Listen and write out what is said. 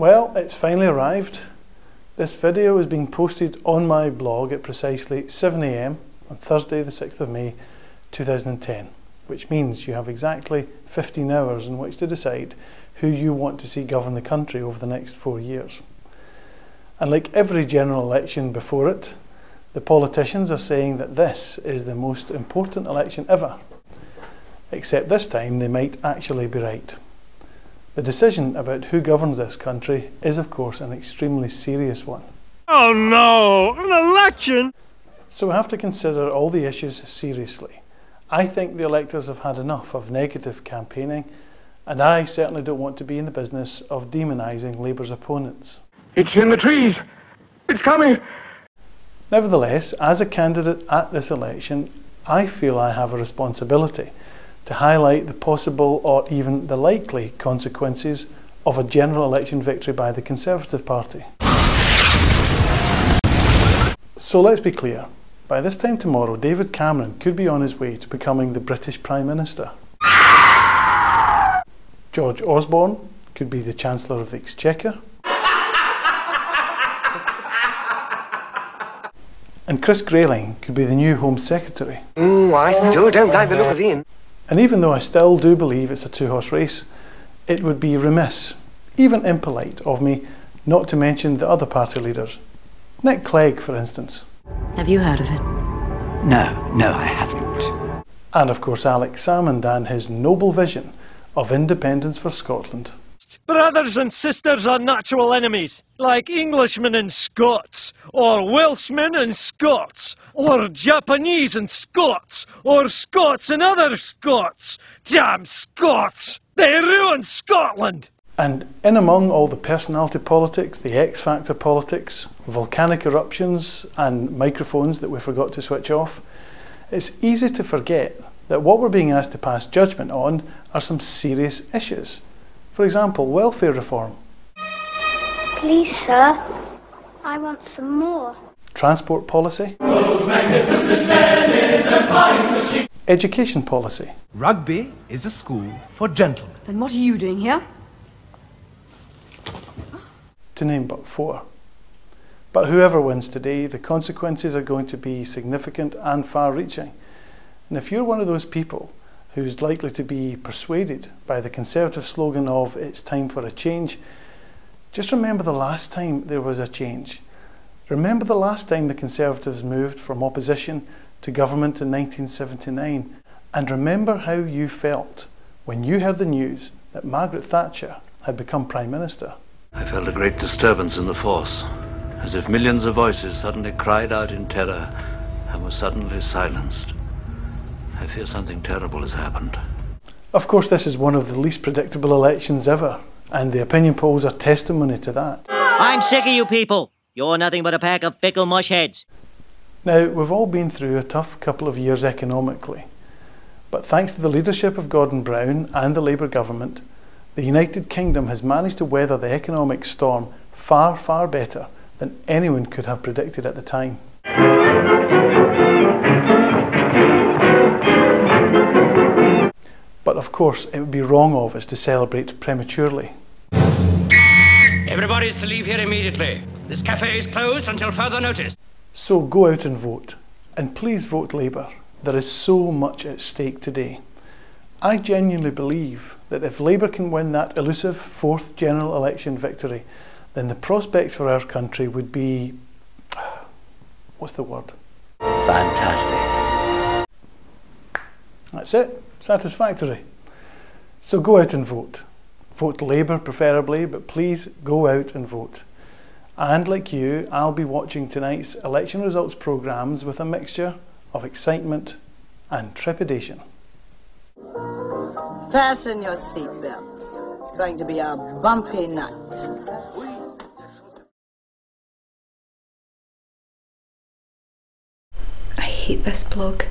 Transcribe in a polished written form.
Well, it's finally arrived. This video is being posted on my blog at precisely 7 AM on Thursday the 6th of May 2010, which means you have exactly 15 hours in which to decide who you want to see govern the country over the next 4 years. And like every general election before it, the politicians are saying that this is the most important election ever. Except this time they might actually be right. The decision about who governs this country is, of course, an extremely serious one. Oh no, an election! So we have to consider all the issues seriously. I think the electors have had enough of negative campaigning, and I certainly don't want to be in the business of demonising Labour's opponents. It's in the trees! It's coming! Nevertheless, as a candidate at this election, I feel I have a responsibility to highlight the possible or even the likely consequences of a general election victory by the Conservative Party. So let's be clear, by this time tomorrow David Cameron could be on his way to becoming the British Prime Minister. George Osborne could be the Chancellor of the Exchequer. And Chris Grayling could be the new Home Secretary. I still don't like the look of Ian. And even though I still do believe it's a two-horse race, it would be remiss, even impolite of me, not to mention the other party leaders. Nick Clegg, for instance. Have you heard of it? No, I haven't. And of course Alex Salmond and his noble vision of independence for Scotland. Brothers and sisters are natural enemies, like Englishmen and Scots, or Welshmen and Scots, or Japanese and Scots, or Scots and other Scots. Damn Scots! They ruined Scotland! And in among all the personality politics, the X-Factor politics, volcanic eruptions and microphones that we forgot to switch off, it's easy to forget that what we're being asked to pass judgment on are some serious issues. For example, welfare reform. Please, sir, I want some more. Transport policy. Education policy. Rugby is a school for gentlemen. Then what are you doing here? To name but four. But whoever wins today, the consequences are going to be significant and far-reaching. And if you're one of those people who's likely to be persuaded by the Conservative slogan of "It's time for a change," just remember the last time there was a change. Remember the last time the Conservatives moved from opposition to government in 1979, and remember how you felt when you heard the news that Margaret Thatcher had become Prime Minister. I felt a great disturbance in the force, as if millions of voices suddenly cried out in terror and were suddenly silenced. I fear something terrible has happened. Of course, this is one of the least predictable elections ever, and the opinion polls are testimony to that. I'm sick of you people. You're nothing but a pack of fickle mushheads. Now, we've all been through a tough couple of years economically, but thanks to the leadership of Gordon Brown and the Labour government, the United Kingdom has managed to weather the economic storm far, far better than anyone could have predicted at the time. But of course, it would be wrong of us to celebrate prematurely. Everybody's to leave here immediately. This cafe is closed until further notice. So go out and vote. And please vote Labour. There is so much at stake today. I genuinely believe that if Labour can win that elusive fourth general election victory, then the prospects for our country would be... what's the word? Fantastic. That's it. Satisfactory. So go out and vote. Vote Labour preferably, but please go out and vote. And like you, I'll be watching tonight's election results programmes with a mixture of excitement and trepidation. Fasten your seatbelts. It's going to be a bumpy night. I hate this blog.